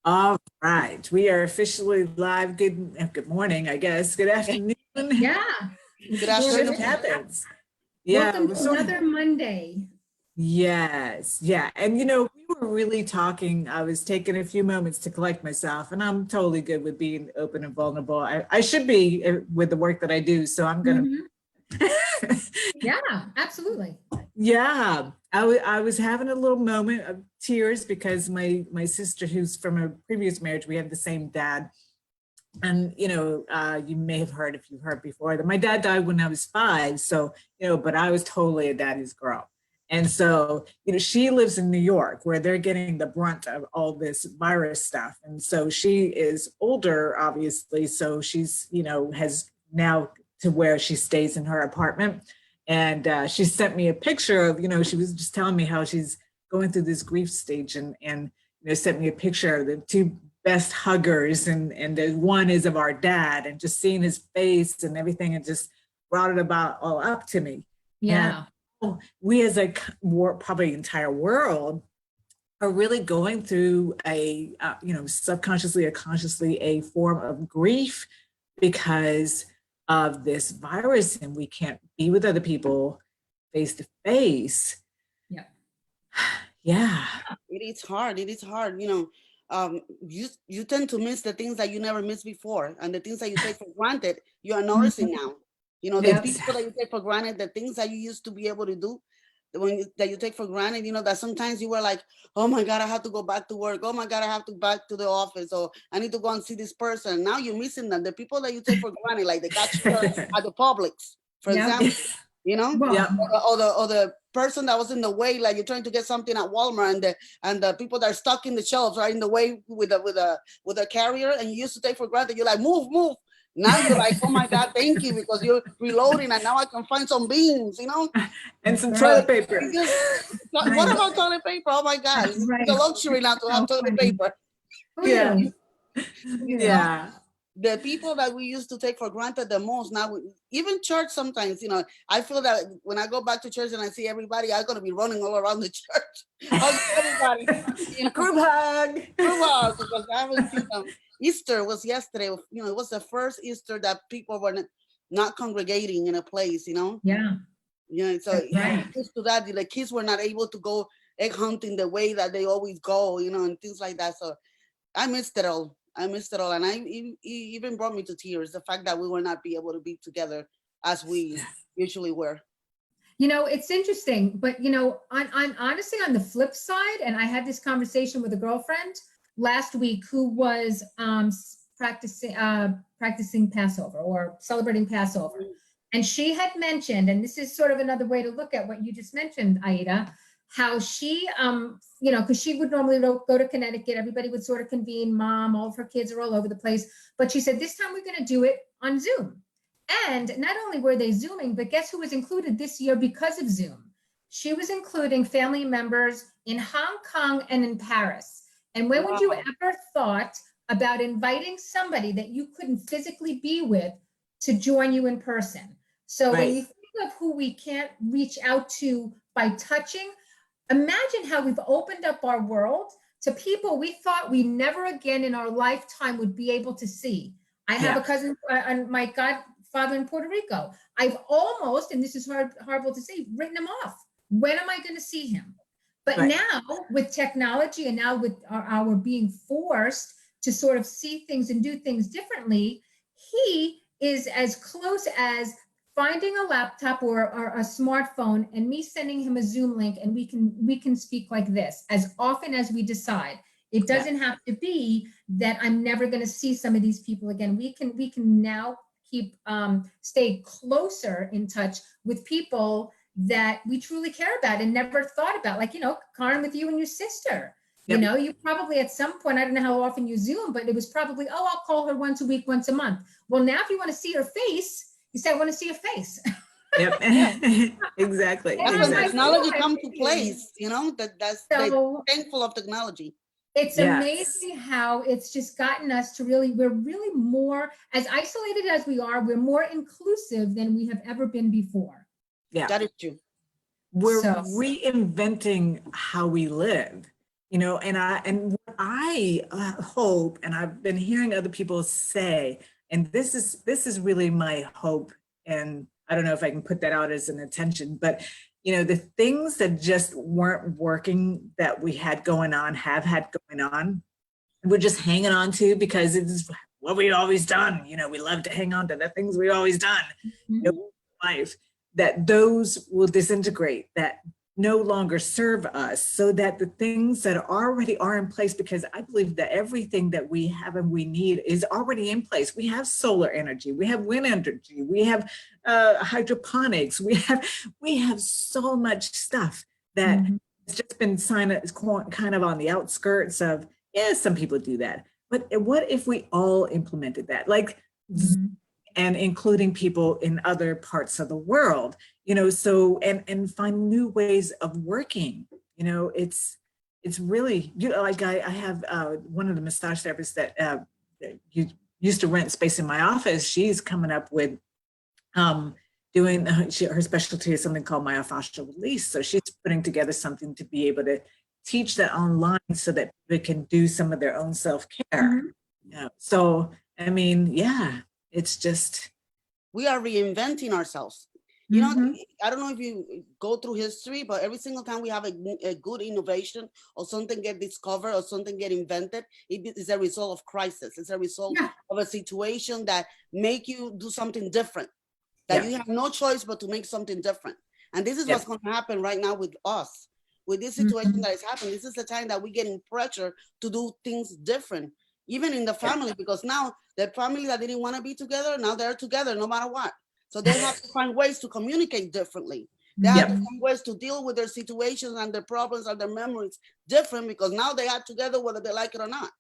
All right, we are officially live. Good morning, I guess. Good afternoon. Yeah. Good Sort afternoon. of happens. Yeah, Welcome we're to sort of, another Monday. yes, yeah. And we were really talking. I was taking a few moments to collect myself, and I'm totally good with being open and vulnerable. I should be with the work that I do, so I'm gonna. Mhm. Yeah, absolutely. Yeah, I was having a little moment of tears because my sister, who's from a previous marriage, we had the same dad. And you may have heard, if you've heard before, that my dad died when I was 5. So but I was totally a daddy's girl. And so she lives in New York, where they're getting the brunt of all this virus stuff. And so she is older, obviously, so she's has now to where she stays in her apartment. And she sent me a picture of, she was just telling me how she's going through this grief stage, and sent me a picture of the two best huggers, and the one is of our dad, and just seeing his face and everything, and just brought it about all up to me. Yeah. And we as a probably entire world are really going through a subconsciously or consciously a form of grief because of this virus, and we can't be with other people face to face. Yeah. Yeah. It is hard. It is hard. You tend to miss the things that you never missed before, and the things that you take for granted, you are noticing now. The Yep. people that you take for granted, the things that you used to be able to do, that you take for granted. That sometimes you were like, oh my God, I have to go back to work. Oh my God, I have to back to the office. Or I need to go and see this person. Now you're missing them. The people that you take for granted, like the cashier at the Publix, for Yeah. example. Well, Yeah. Or the person that was in the way, like you're trying to get something at Walmart, and the people that are stuck in the shelves right in the way with a carrier, and you used to take for granted. You're like, move. Now you're like, oh my God, thank you, because you're reloading, and now I can find some beans, And some Right. toilet paper. What about toilet paper? Oh my God, Right. it's a luxury now to have So toilet funny. paper. Who Yeah. knew? Yeah. The people that we used to take for granted the most now, even church sometimes, I feel that when I go back to church and I see everybody, I'm going to be running all around the church. Hug everybody. Group hug. Because I haven't seen them. Easter was yesterday. It was the first Easter that people were not congregating in a place, Yeah. So That's right. used to that, the kids were not able to go egg hunting the way that they always go, and things like that. So I missed it all. And it even brought me to tears, the fact that we will not be able to be together as we usually were. It's interesting, but I'm honestly on the flip side, and I had this conversation with a girlfriend last week who was practicing Passover or celebrating Passover. And she had mentioned, and this is sort of another way to look at what you just mentioned, Aida, how she, because she would normally go to Connecticut, everybody would sort of convene, mom, all of her kids are all over the place. But she said, this time we're going to do it on Zoom. And not only were they Zooming, but guess who was included this year because of Zoom? She was including family members in Hong Kong and in Paris. And when would you ever thought about inviting somebody that you couldn't physically be with to join you in person? So when you think of who we can't reach out to by touching, imagine how we've opened up our world to people we thought we never again in our lifetime would be able to see. I have a cousin, my godfather in Puerto Rico. I've almost, and this is horrible to say, written him off. When am I going to see him? But now with technology, and now with our being forced to sort of see things and do things differently, he is as close as finding a laptop or a smartphone and me sending him a Zoom link, and we can speak like this as often as we decide. It doesn't have to be that I'm never going to see some of these people again. We can now keep stay closer in touch with people that we truly care about and never thought about, like Karen, with you and your sister. You probably at some point, I don't know how often you Zoom, but it was probably, I'll call her once a week, once a month. Well, now if you want to see her face, you say, I want to see your face. Yep. Exactly. That's when technology comes to place, that's so thankful of technology. It's amazing how it's just gotten us to we're really more, as isolated as we are, we're more inclusive than we have ever been before. Yeah. That is true. We're reinventing how we live, and what I hope, and I've been hearing other people say, and this is really my hope, and I don't know if I can put that out as an intention, but the things that just weren't working that we had going on, have had going on, we're just hanging on to because it's what we've always done. We love to hang on to the things we've always done in life, that those will disintegrate, that no longer serve us, so that the things that already are in place, because I believe that everything that we have and we need is already in place. We have solar energy, we have wind energy, we have hydroponics, we have so much stuff that it's just been kind of on the outskirts of, yeah, some people do that. But what if we all implemented that? Like, and including people in other parts of the world, so, and find new ways of working. It's really, like I have one of the massage therapists that used to rent space in my office. She's coming up with doing, her specialty is something called myofascial release. So she's putting together something to be able to teach that online so that they can do some of their own self-care. So, I mean, yeah, it's just. We are reinventing ourselves. I don't know if you go through history, but every single time we have a good innovation or something get discovered or something get invented, it is a result of crisis. It's a result of a situation that make you do something different, that you have no choice but to make something different. And this is what's going to happen right now with us. With this situation that is happening, this is the time that we're getting pressure to do things different, even in the family, because now the family that didn't want to be together, now they're together no matter what. So they have to find ways to communicate differently. They have to find ways to deal with their situations and their problems and their memories different, because now they are together whether they like it or not.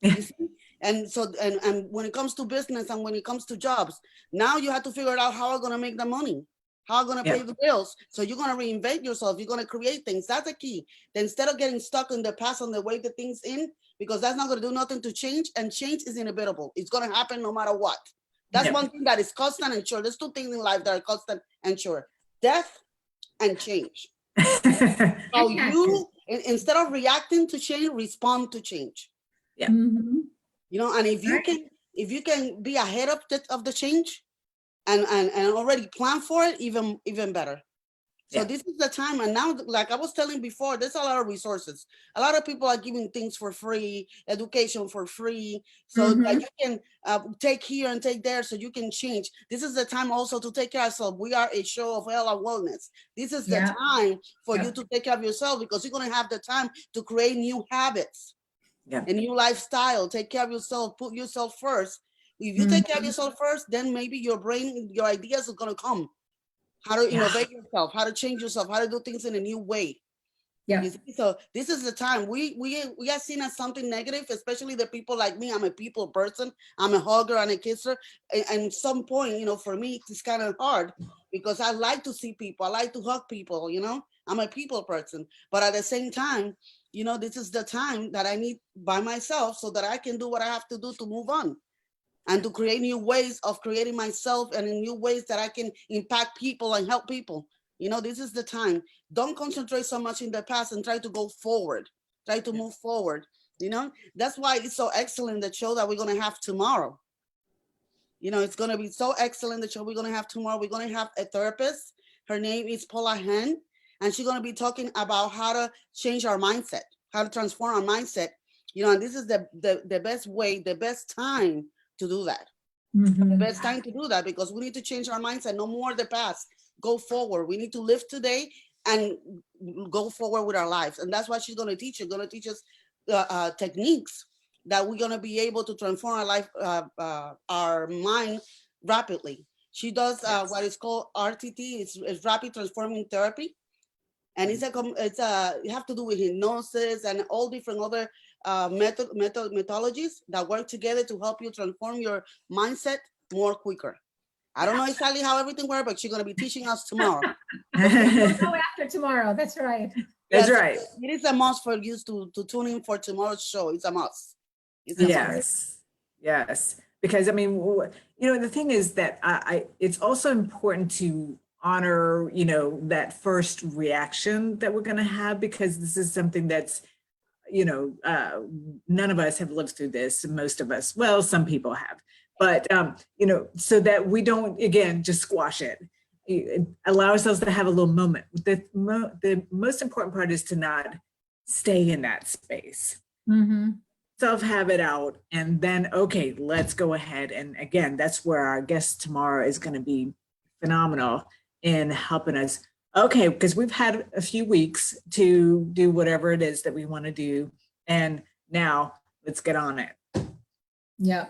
You see? And so, and when it comes to business and when it comes to jobs, now you have to figure out how I'm going to make the money. How I'm going to pay the bills. So you're going to reinvent yourself. You're going to create things. That's the key. Then instead of getting stuck in the past on the way the things in, because that's not going to do nothing to change, and change is inevitable. It's going to happen no matter what. That's one thing that is constant and sure. There's two things in life that are constant and sure: death and change. So you, instead of reacting to change, respond to change. And if you can be ahead of the change, and already plan for it, even better. So this is the time. And now, like I was telling before, there's a lot of resources. A lot of people are giving things for free, education for free, so that you can take here and take there, so you can change. This is the time also to take care of yourself. We are a show of health and wellness. This is the time for you to take care of yourself, because you're going to have the time to create new habits, a new lifestyle. Take care of yourself. Put yourself first. If you take care of yourself first, then maybe your brain, your ideas are going to come. How to innovate yourself, how to change yourself, how to do things in a new way. So this is the time. We are seen as something negative, especially the people like me. I'm a people person. I'm a hugger and a kisser. And some point, for me, it's kind of hard, because I like to see people. I like to hug people, I'm a people person. But at the same time, this is the time that I need by myself, so that I can do what I have to do to move on, and to create new ways of creating myself, and in new ways that I can impact people and help people. This is the time. Don't concentrate so much in the past, and try to go forward. Try to move forward. That's why it's so excellent, the show that we're going to have tomorrow. It's going to be so excellent, the show we're going to have tomorrow. We're going to have a therapist. Her name is Paula Hynd, and she's going to be talking about how to change our mindset, how to transform our mindset. And this is the best way, the best time to do that. The best time to do that, because we need to change our mindset. No more the past. Go forward. We need to live today and go forward with our lives. And that's what she's going to teach. She's going to teach us techniques that we're going to be able to transform our life, our mind rapidly. She does what is called RTT. It's rapid transforming therapy. And it have to do with hypnosis and all different other methodologies that work together to help you transform your mindset more quicker. I don't know exactly how everything works, but she's going to be teaching us tomorrow. We'll go after tomorrow. That's right. That's right. It is a must for you to tune in for tomorrow's show. It's a must. Yes. Because I mean, the thing is that it's also important to honor, that first reaction that we're going to have, because this is something that's, none of us have lived through this. Most of us, well, some people have, but, so that we don't, again, just squash it. Allow ourselves to have a little moment. The most important part is to not stay in that space. Mm-hmm. Self-have it out, and then, okay, let's go ahead. And again, that's where our guest tomorrow is going to be phenomenal in helping us. Okay, because we've had a few weeks to do whatever it is that we want to do. And now let's get on it. Yeah.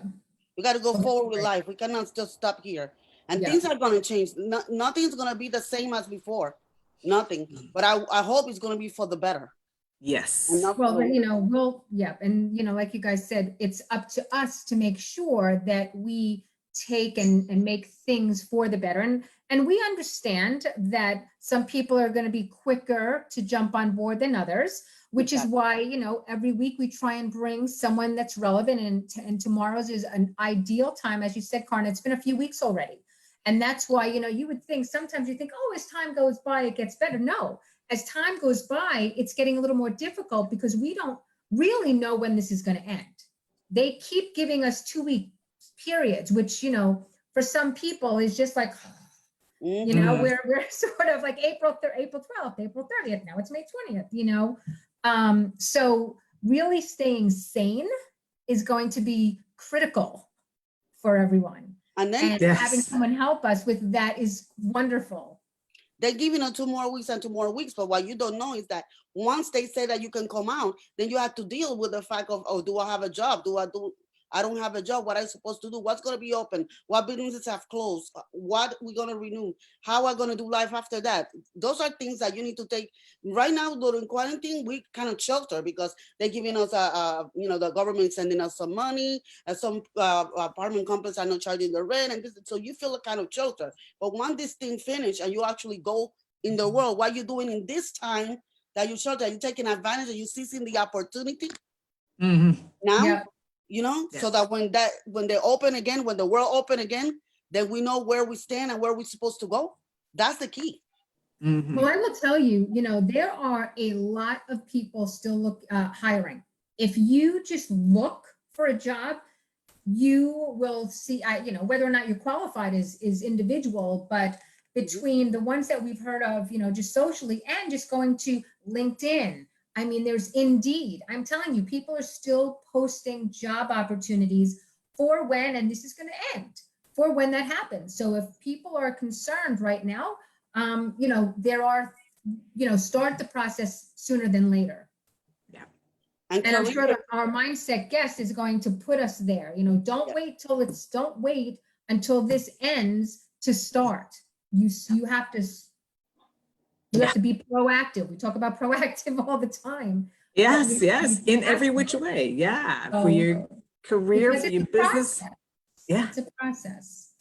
We got to go forward with life. We cannot just stop here. And things are going to change. Nothing's going to be the same as before. Nothing. But I hope it's going to be for the better. Yes. Well, and like you guys said, it's up to us to make sure that we take and make things for the better. And we understand that some people are going to be quicker to jump on board than others, which is why, every week we try and bring someone that's relevant, and tomorrow's is an ideal time. As you said, Karna, it's been a few weeks already. And that's why, you would think, sometimes you think, oh, as time goes by, it gets better. No, as time goes by, it's getting a little more difficult because we don't really know when this is going to end. They keep giving us 2-week periods, which, for some people is just like, we're sort of like April 12th, April 30th. Now it's May 20th, so really staying sane is going to be critical for everyone. And having someone help us with that is wonderful. They're giving us 2 more weeks and 2 more weeks. But what you don't know is that once they say that you can come out, then you have to deal with the fact of, oh, do I have a job? I don't have a job. What am I supposed to do? What's going to be open? What businesses have closed? What we're going to renew? How are we going to do life after that? Those are things that you need to take. Right now, during quarantine, we kind of shelter because they're giving us, the government is sending us some money, and some apartment complexes are not charging the rent, and so you feel a kind of shelter. But once this thing finishes and you actually go in the world, what you're doing in this time that you shelter, you're taking advantage and you're seizing the opportunity now. Yeah. So that when they open again, when the world open again, then we know where we stand and where we're supposed to go. That's the key. Mm-hmm. Well, I will tell you, there are a lot of people still hiring. If you just look for a job, you will see, whether or not you're qualified is individual, but between the ones that we've heard of, just socially and just going to LinkedIn, I mean, there's Indeed. I'm telling you, people are still posting job opportunities for when, and this is going to end, for when that happens. So if people are concerned right now, there are, start the process sooner than later. Yeah. And I'm sure that our mindset guest is going to put us there. Don't wait until this ends to start. You have to. You have to be proactive. We talk about proactive all the time. Yes, in every which way. Yeah, for your career, for your business. Process. Yeah, it's a process.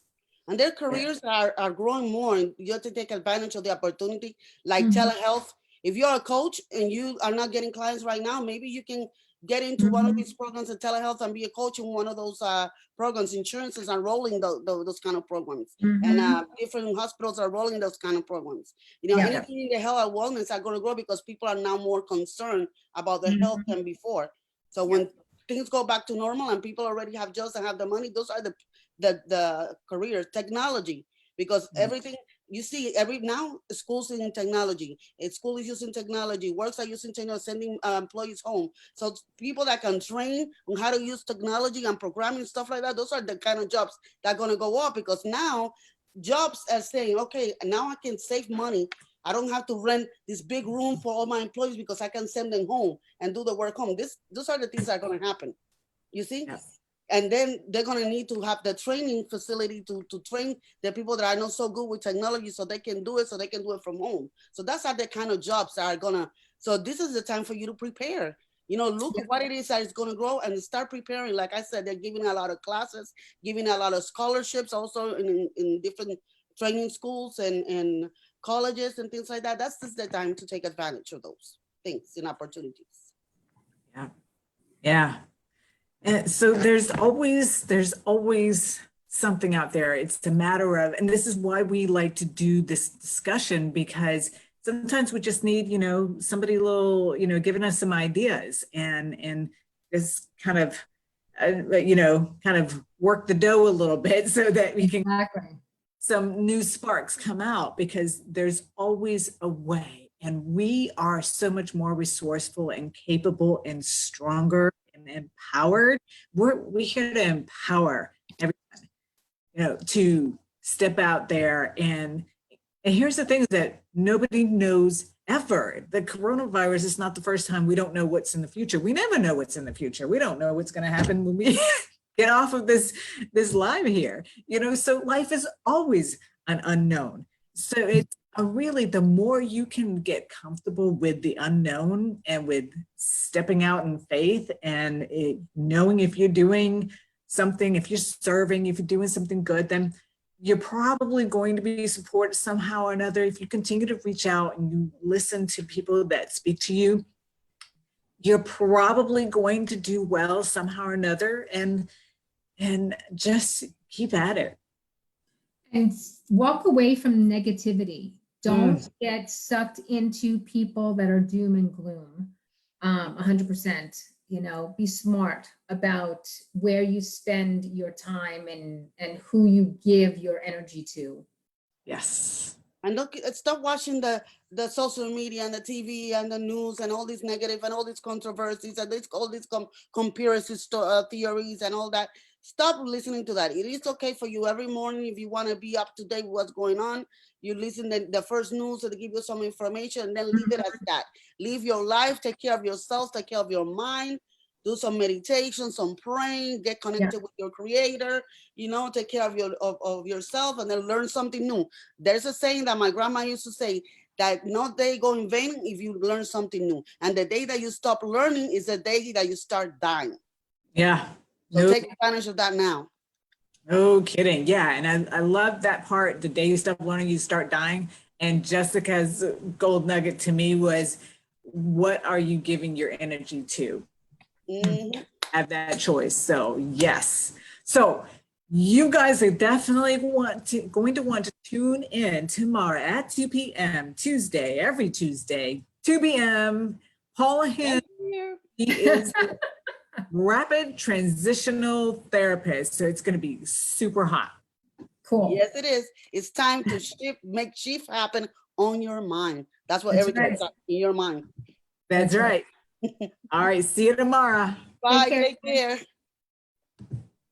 And their careers are growing more, and you have to take advantage of the opportunity, like telehealth. If you're a coach and you are not getting clients right now, maybe you can get into one of these programs of telehealth and be a coach in one of those programs. Insurances are rolling those kind of programs, and different hospitals are rolling those kind of programs. Anything in the health and wellness are going to grow because people are now more concerned about their health than before. So when things go back to normal and people already have jobs and have the money, those are the careers. Technology, because everything you see now schools in technology, school is using technology, works are using technology, sending employees home. So people that can train on how to use technology and programming, stuff like that, those are the kind of jobs that are going to go up, because now jobs are saying, okay, now I can save money. I don't have to rent this big room for all my employees because I can send them home and do the work home. Those are the things that are going to happen, you see? Yes. And then they're going to need to have the training facility to train the people that are not so good with technology so they can do it from home. So that's how the kind of jobs that are going to, so this is the time for you to prepare. Look at what it is that is going to grow and start preparing. Like I said, they're giving a lot of classes, giving a lot of scholarships also in different training schools and colleges and things like that. That's just the time to take advantage of those things and opportunities. Yeah. And so there's always something out there. It's a matter of, and this is why we like to do this discussion, because sometimes we just need, somebody a little, giving us some ideas and just kind of, kind of work the dough a little bit so that we can Exactly. some new sparks come out, because there's always a way, and we are so much more resourceful and capable and stronger and empowered. We're here to empower everyone, to step out there and here's the thing that nobody knows ever. The coronavirus is not the first time we don't know what's in the future. We never know what's in the future. We don't know what's going to happen when we get off of this live here. So life is always an unknown. So it's really, the more you can get comfortable with the unknown and with stepping out in faith and knowing if you're doing something, if you're serving, if you're doing something good, then you're probably going to be supported somehow or another. If you continue to reach out and you listen to people that speak to you, you're probably going to do well somehow or another, and just keep at it. And walk away from negativity. Don't get sucked into people that are doom and gloom. 100%. Be smart about where you spend your time and who you give your energy to. Yes. And look, stop watching the social media and the TV and the news and all these negative and all these controversies and all these conspiracy theories and all that. Stop listening to that. It is okay for you every morning, if you want to be up to date with what's going on, you listen to the first news, so they give you some information, and then leave it as that. Live your life, take care of yourself, take care of your mind, do some meditation, some praying, get connected with your creator, take care of yourself, and then learn something new. There's a saying that my grandma used to say, that no day go in vain if you learn something new. And the day that you stop learning is the day that you start dying. Yeah. So take advantage of that now. No kidding. Yeah. And I love that part. The day you stop learning, you start dying. And Jessica's gold nugget to me was, what are you giving your energy to? Have that choice. So yes. So you guys are definitely going to want to tune in tomorrow at 2 p.m. every Tuesday, 2 p.m. Paula Hynd, he is rapid transitional therapist. So it's going to be super hot. Cool. Yes, it is. It's time to make shift happen on your mind. That's what everything is in your mind. That's right. All right. See you tomorrow. Bye. Take care.